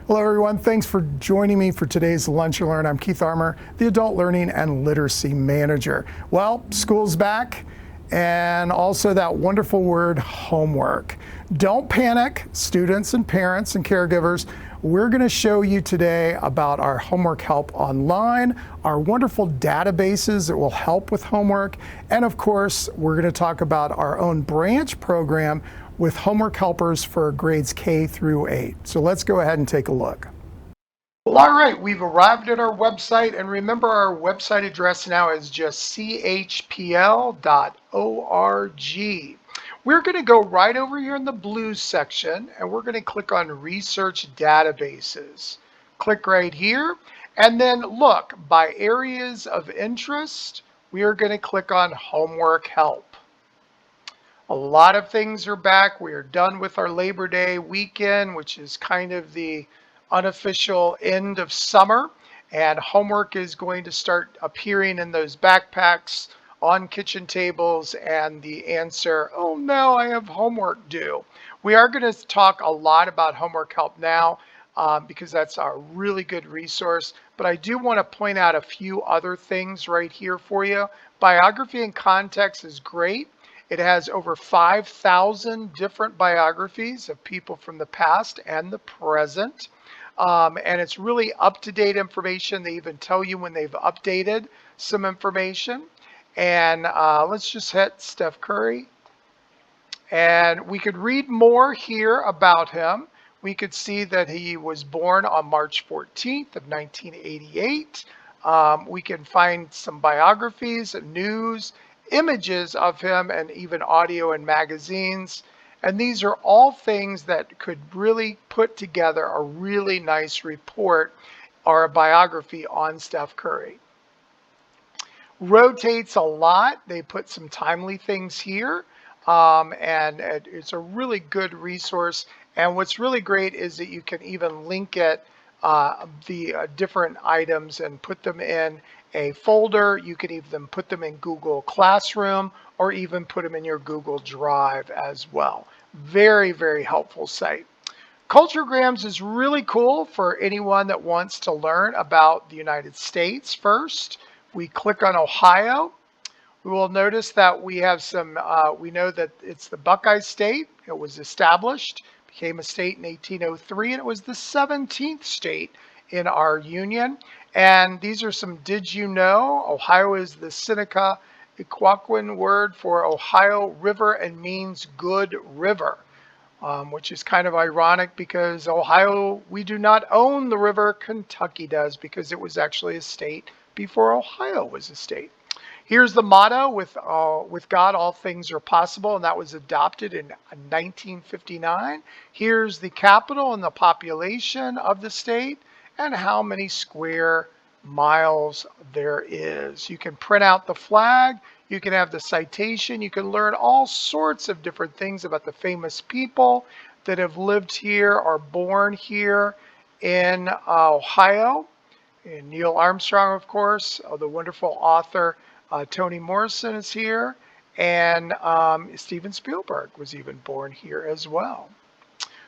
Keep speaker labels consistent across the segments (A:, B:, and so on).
A: Hello everyone, thanks for joining me for today's Lunch and Learn. I'm Keith Armour, the Adult Learning and Literacy Manager. Well, school's back, and also that wonderful word, homework. Don't panic, students and parents and caregivers. We're going to show you today about our homework help online, our wonderful databases that will help with homework, and of course, we're going to talk about our own branch program with homework helpers for grades K through 8. So let's go ahead and take a look. Well, all right, we've arrived at our website, and remember our website address now is just chpl.org. We're going to go right over here in the Blues section, and we're going to click on Research Databases. Click right here, and then look, by areas of interest, we are going to click on Homework Help. A lot of things are back. We are done with our Labor Day weekend, which is kind of the unofficial end of summer, and homework is going to start appearing in those backpacks on kitchen tables, and the answer, oh no, I have homework due. We are going to talk a lot about homework help now because that's a really good resource, but I do want to point out a few other things right here for you. Biography and context is great. It has over 5,000 different biographies of people from the past and the present. And it's really up-to-date information. They even tell you when they've updated some information. And let's just hit Steph Curry. And we could read more here about him. We could see that he was born on March 14th of 1988. We can find some biographies, news, images of him, and even audio and magazines. And these are all things that could really put together a really nice report or a biography on Steph Curry. Rotates a lot. They put some timely things here, and it's a really good resource. And what's really great is that you can even link it, the different items, and put them in a folder. You can even put them in Google Classroom or even put them in your Google Drive as well. Very, very helpful site. Culturegrams is really cool for anyone that wants to learn about the United States first. We click on Ohio. We will notice that we have some, we know that it's the Buckeye State. It was established, became a state in 1803, and it was the 17th state in our union. And these are some did you know. Ohio is the Seneca Equaquin word for Ohio River and means good river, which is kind of ironic because Ohio, we do not own the river. Kentucky does, because it was actually a state before Ohio was a state. Here's the motto, with God all things are possible, and that was adopted in 1959. Here's the capital and the population of the state and how many square miles there is. You can print out the flag, you can have the citation, you can learn all sorts of different things about the famous people that have lived here or born here in Ohio. And Neil Armstrong, of course, the wonderful author Toni Morrison is here, and Steven Spielberg was even born here as well.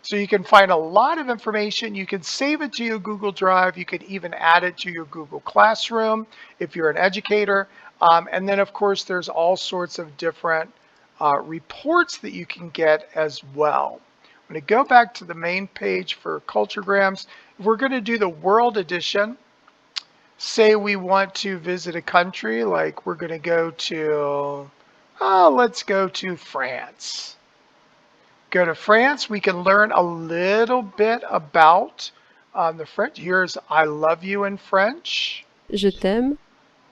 A: So you can find a lot of information. You can save it to your Google Drive. You can even add it to your Google Classroom if you're an educator. And then, of course, there's all sorts of different reports that you can get as well. I'm going to go back to the main page for Culturegrams. If we're going to do the World Edition, say we want to visit a country, like we're going to go to, let's go to France. Go to France, we can learn a little bit about the French. Here's I love you in French.
B: Je t'aime.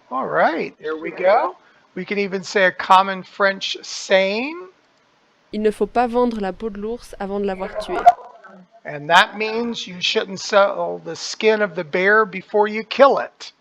A: All right, there we go. We can even say a common French saying.
B: Il ne faut pas vendre la peau de l'ours avant de l'avoir tué.
A: And that means you shouldn't sell the skin of the bear before you kill it.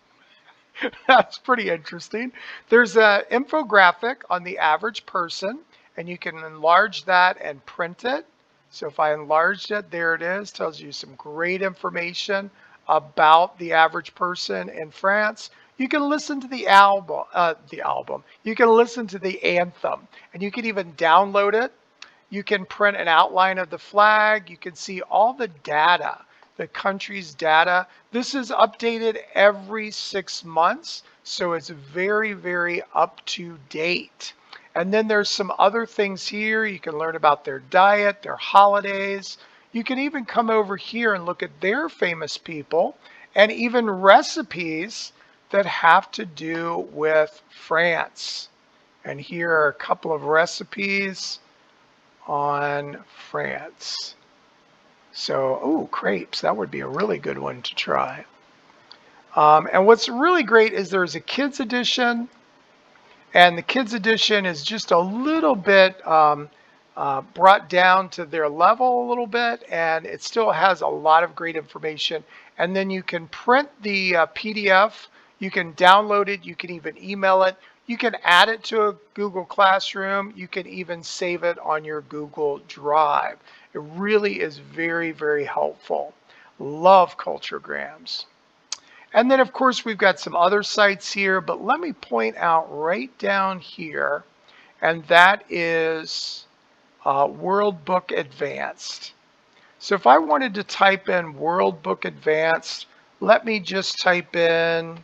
A: That's pretty interesting. There's an infographic on the average person, and you can enlarge that and print it. So if I enlarged it, there it is. Tells you some great information about the average person in France. You can listen to the album. You can listen to the anthem, and you can even download it. You can print an outline of the flag. You can see all the data the country's data. This is updated every 6 months, so it's very, very up to date. And then there's some other things here. You can learn about their diet, their holidays. You can even come over here and look at their famous people and even recipes that have to do with France. And here are a couple of recipes on France. So, oh, crepes, that would be a really good one to try. And what's really great is there's a kids edition, and the kids edition is just a little bit brought down to their level a little bit, and it still has a lot of great information. And then you can print the PDF, you can download it, you can even email it, you can add it to a Google Classroom, you can even save it on your Google Drive. It really is very, very helpful. Love Culturegrams. And then, of course, we've got some other sites here, but let me point out right down here, and that is World Book Advanced. So if I wanted to type in World Book Advanced, let me just type in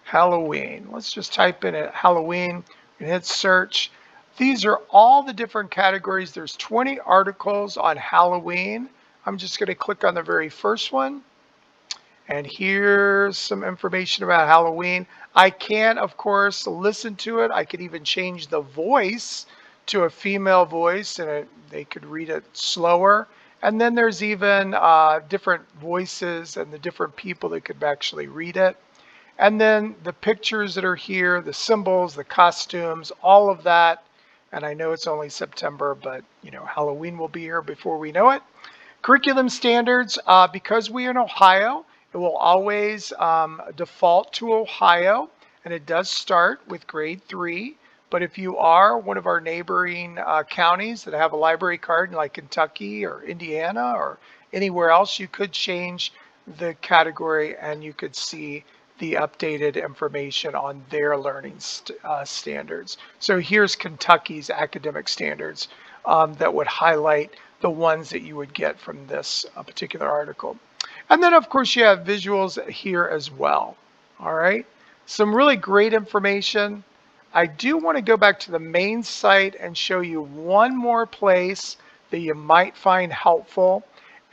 A: Halloween. Let's just type in Halloween and hit search. These are all the different categories. There's 20 articles on Halloween. I'm just going to click on the very first one. And here's some information about Halloween. I can, of course, listen to it. I could even change the voice to a female voice, and they could read it slower. And then there's even different voices and the different people that could actually read it. And then the pictures that are here, the symbols, the costumes, all of that. And I know it's only September, but Halloween will be here before we know it. Curriculum standards, because we're in Ohio, it will always default to Ohio, and it does start with grade 3. But if you are one of our neighboring counties that have a library card, like Kentucky or Indiana or anywhere else, you could change the category and you could see the updated information on their learning standards. So here's Kentucky's academic standards that would highlight the ones that you would get from this particular article. And then, of course, you have visuals here as well. All right, some really great information. I do want to go back to the main site and show you one more place that you might find helpful,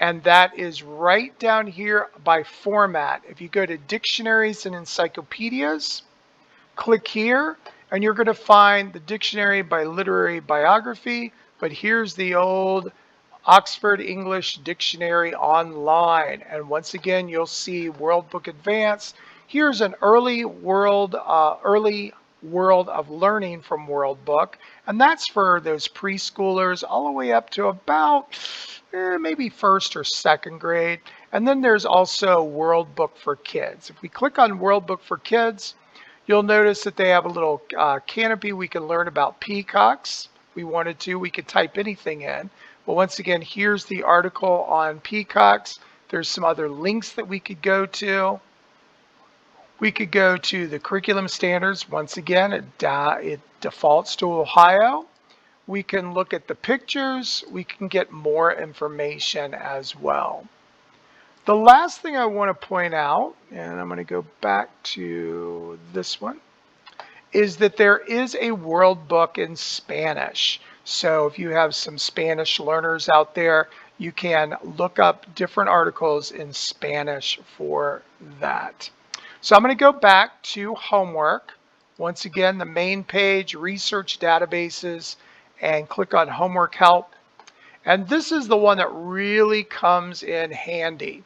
A: and that is right down here by format. If you go to Dictionaries and Encyclopedias, click here, and you're going to find the dictionary by literary biography, but here's the old Oxford English Dictionary online. And once again, you'll see World Book Advanced. Here's an early world of learning from World Book, and that's for those preschoolers all the way up to about maybe first or second grade. And then there's also World Book for Kids. If we click on World Book for Kids, you'll notice that they have a little canopy. We can learn about peacocks. If we wanted to, we could type anything in. But once again, here's the article on peacocks. There's some other links that we could go to. We could go to the curriculum standards. Once again, it defaults to Ohio. We can look at the pictures. We can get more information as well. The last thing I want to point out, and I'm going to go back to this one, is that there is a World Book in Spanish. So if you have some Spanish learners out there, you can look up different articles in Spanish for that. So I'm going to go back to homework. Once again, the main page, research databases, and click on homework help. And this is the one that really comes in handy.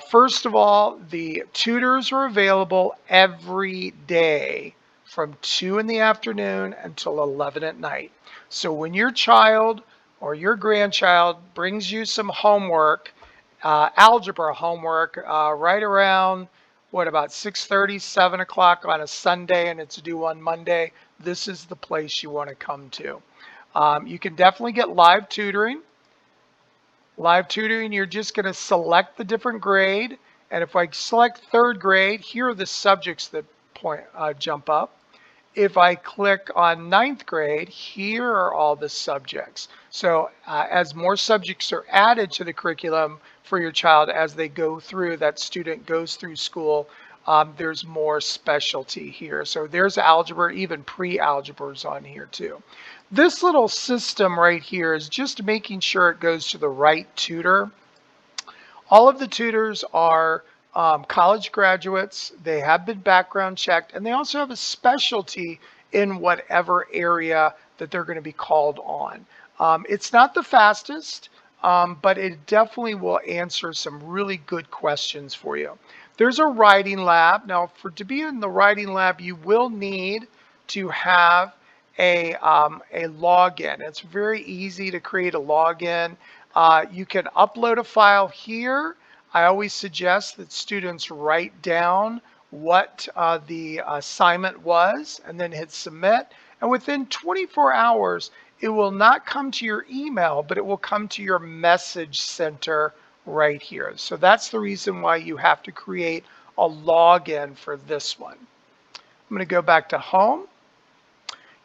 A: First of all, the tutors are available every day from 2 in the afternoon until 11 at night. So when your child or your grandchild brings you some homework, algebra homework, right around, about 6:30, 7 o'clock on a Sunday, and it's due on Monday, this is the place you want to come to. You can definitely get live tutoring. Live tutoring, you're just going to select the different grade. And if I select 3rd grade, here are the subjects that jump up. if I click on ninth grade, here are all the subjects. So as more subjects are added to the curriculum for your child as they go through, that student goes through school, there's more specialty here. So there's algebra, even pre-algebra is on here too. This little system right here is just making sure it goes to the right tutor. All of the tutors are college graduates. They have been background checked, and they also have a specialty in whatever area that they're going to be called on. It's not the fastest, but it definitely will answer some really good questions for you. There's a writing lab. Now, to be in the writing lab, you will need to have a login. It's very easy to create a login. You can upload a file here. I always suggest that students write down what the assignment was and then hit submit. And within 24 hours, it will not come to your email, but it will come to your message center right here. So that's the reason why you have to create a login for this one. I'm going to go back to home.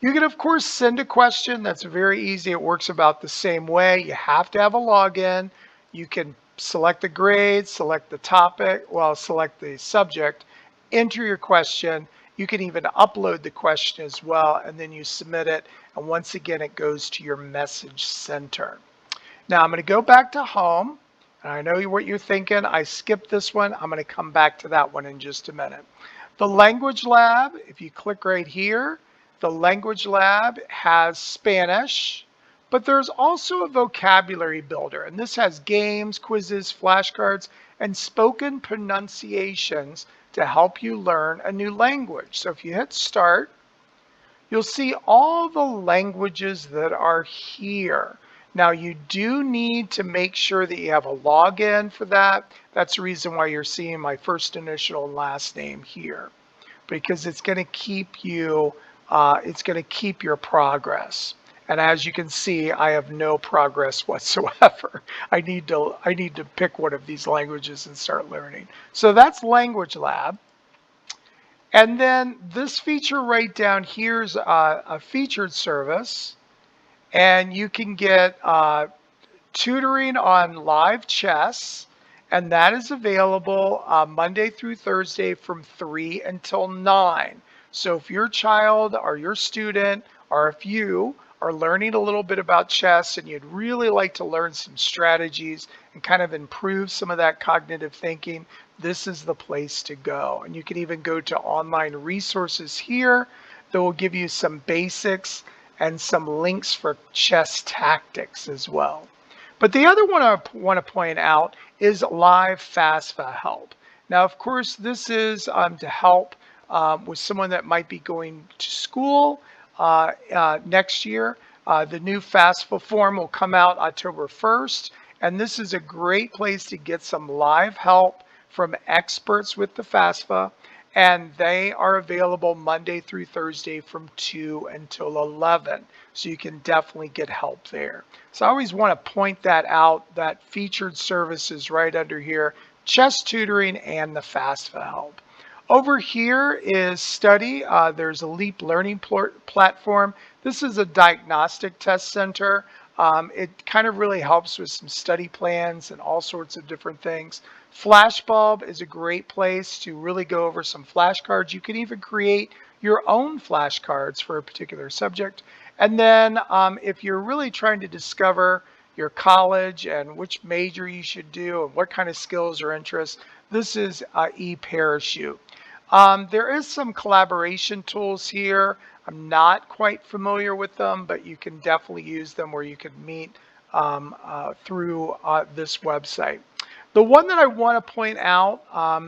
A: You can, of course, send a question. That's very easy. It works about the same way. You have to have a login. You can select the grade, select the topic, well, select the subject, enter your question. You can even upload the question as well, and then you submit it. And once again, it goes to your message center. Now, I'm going to go back to home. And I know what you're thinking. I skipped this one. I'm going to come back to that one in just a minute. The language lab, if you click right here, the language lab has Spanish, but there's also a vocabulary builder, and this has games, quizzes, flashcards, and spoken pronunciations to help you learn a new language. So if you hit start, you'll see all the languages that are here. Now you do need to make sure that you have a login for that. That's the reason why you're seeing my first initial and last name here, because it's going to keep you it's going to keep your progress. And as you can see, I have no progress whatsoever. I need to pick one of these languages and start learning. So that's Language Lab. And then this feature right down here is a featured service. And you can get tutoring on live chess. And that is available Monday through Thursday from 3 until 9. So if your child or your student, or if you are learning a little bit about chess and you'd really like to learn some strategies and kind of improve some of that cognitive thinking, this is the place to go. And you can even go to online resources here that will give you some basics and some links for chess tactics as well. But the other one I want to point out is Live FAFSA Help. Now, of course, this is to help with someone that might be going to school next year. The new FAFSA form will come out October 1st, and this is a great place to get some live help from experts with the FAFSA, and they are available Monday through Thursday from 2 until 11. So you can definitely get help there. So I always want to point that out, that featured services right under here, chess tutoring and the FAFSA help. Over here is study. There's a LEAP learning platform. This is a diagnostic test center. It kind of really helps with some study plans and all sorts of different things. Flashbulb is a great place to really go over some flashcards. You can even create your own flashcards for a particular subject. And then if you're really trying to discover your college and which major you should do and what kind of skills or interests, this is eParachute. There is some collaboration tools here. I'm not quite familiar with them, but you can definitely use them where you can meet through this website. The one that I want to point out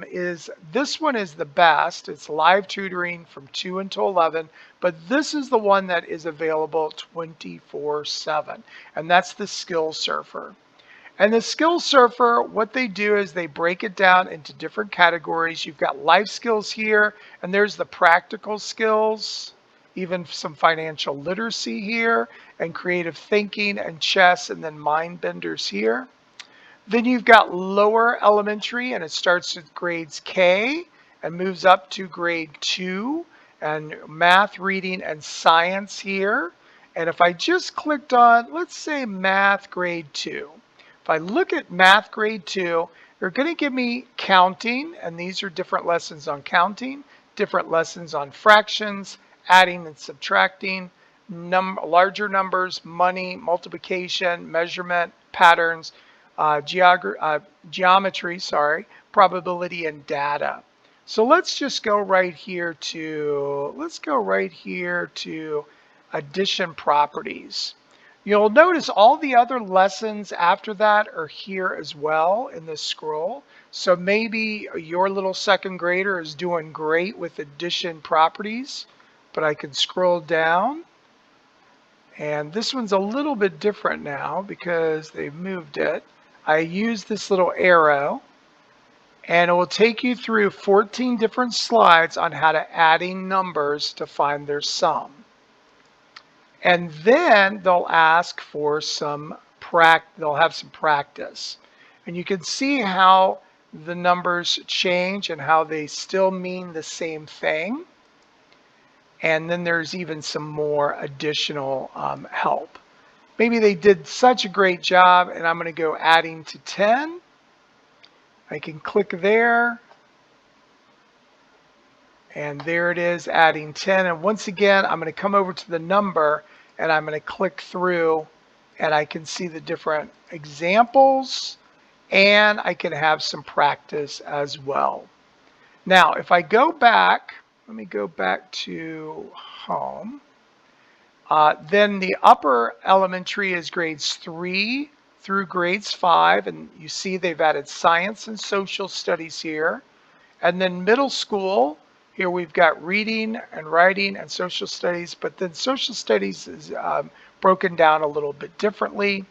A: is this one is the best. It's live tutoring from 2 until 11, but this is the one that is available 24/7, and that's the SkillSurfer. And the SkillSurfer, what they do is they break it down into different categories. You've got life skills here, and there's the practical skills, even some financial literacy here, and creative thinking and chess, and then mind benders here. Then you've got lower elementary, and it starts with grades K and moves up to grade 2. and math, reading, and science here. And if I just clicked on, let's say math grade 2. If I look at math grade 2, they're going to give me counting, and these are different lessons on counting, different lessons on fractions, adding and subtracting, larger numbers, money, multiplication, measurement, patterns, geometry, probability, and data. So let's just go right here to, addition properties. You'll notice all the other lessons after that are here as well in this scroll. So maybe your little second grader is doing great with addition properties, but I can scroll down. And this one's a little bit different now because they've moved it. I use this little arrow, and it will take you through 14 different slides on how to adding numbers to find their sum. And then they'll ask for some they'll have some practice. And you can see how the numbers change and how they still mean the same thing. And then there's even some more additional help. Maybe they did such a great job, and I'm going to go adding to 10. I can click there, and there it is, adding 10. And once again, I'm going to come over to the number, and I'm going to click through, and I can see the different examples, and I can have some practice as well. Now, if I go back, let me go back to home. Then the upper elementary is grades 3 through grades 5, and you see they've added science and social studies here. And then middle school, here we've got reading and writing and social studies, but then social studies is broken down a little bit differently.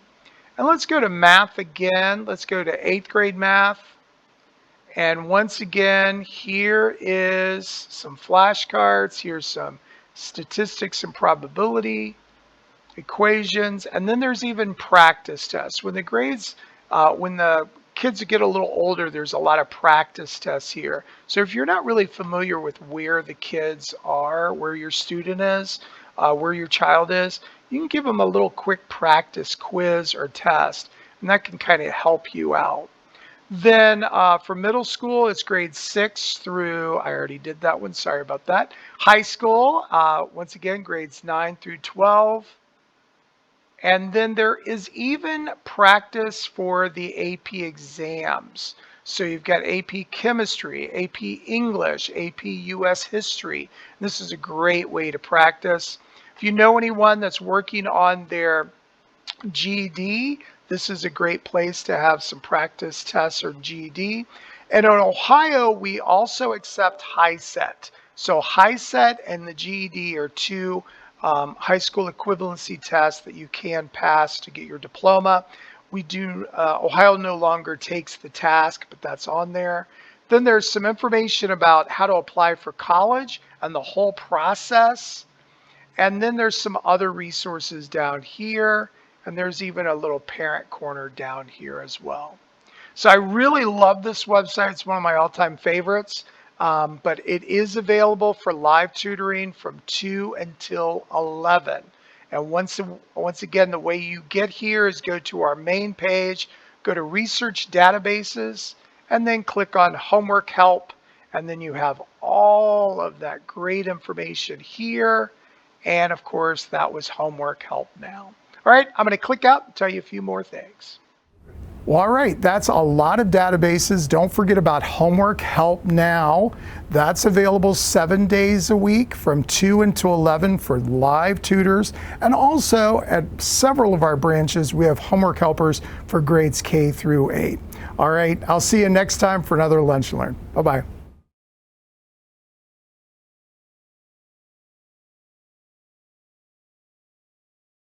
A: And let's go to math again. Let's go to 8th grade math. And once again, here is some flashcards. Here's some statistics and probability, equations, and then there's even practice tests. When the kids get a little older, there's a lot of practice tests here. So if you're not really familiar with where the kids are, where your student is, where your child is, you can give them a little quick practice quiz or test, and that can kind of help you out. Then for middle school, it's grades 6 through, I already did that one, sorry about that. High school, once again, grades 9 through 12. And then there is even practice for the AP exams. So you've got AP Chemistry, AP English, AP US History. This is a great way to practice. If you know anyone that's working on their GED, this is a great place to have some practice tests or GED. And in Ohio, we also accept HiSET. So HiSET and the GED are two high school equivalency tests that you can pass to get your diploma. Ohio no longer takes the task, but that's on there. Then there's some information about how to apply for college and the whole process. And then there's some other resources down here. And there's even a little parent corner down here as well. So I really love this website. It's one of my all-time favorites. But it is available for live tutoring from 2 until 11. And once again, the way you get here is go to our main page, go to Research Databases, and then click on Homework Help. And then you have all of that great information here. And of course, that was Homework Help now. All right, I'm going to click out and tell you a few more things. Well, all right, that's a lot of databases. Don't forget about Homework Help Now. That's available 7 days a week from 2 until 11 for live tutors. And also at several of our branches, we have homework helpers for grades K through 8. All right, I'll see you next time for another Lunch and Learn. Bye-bye.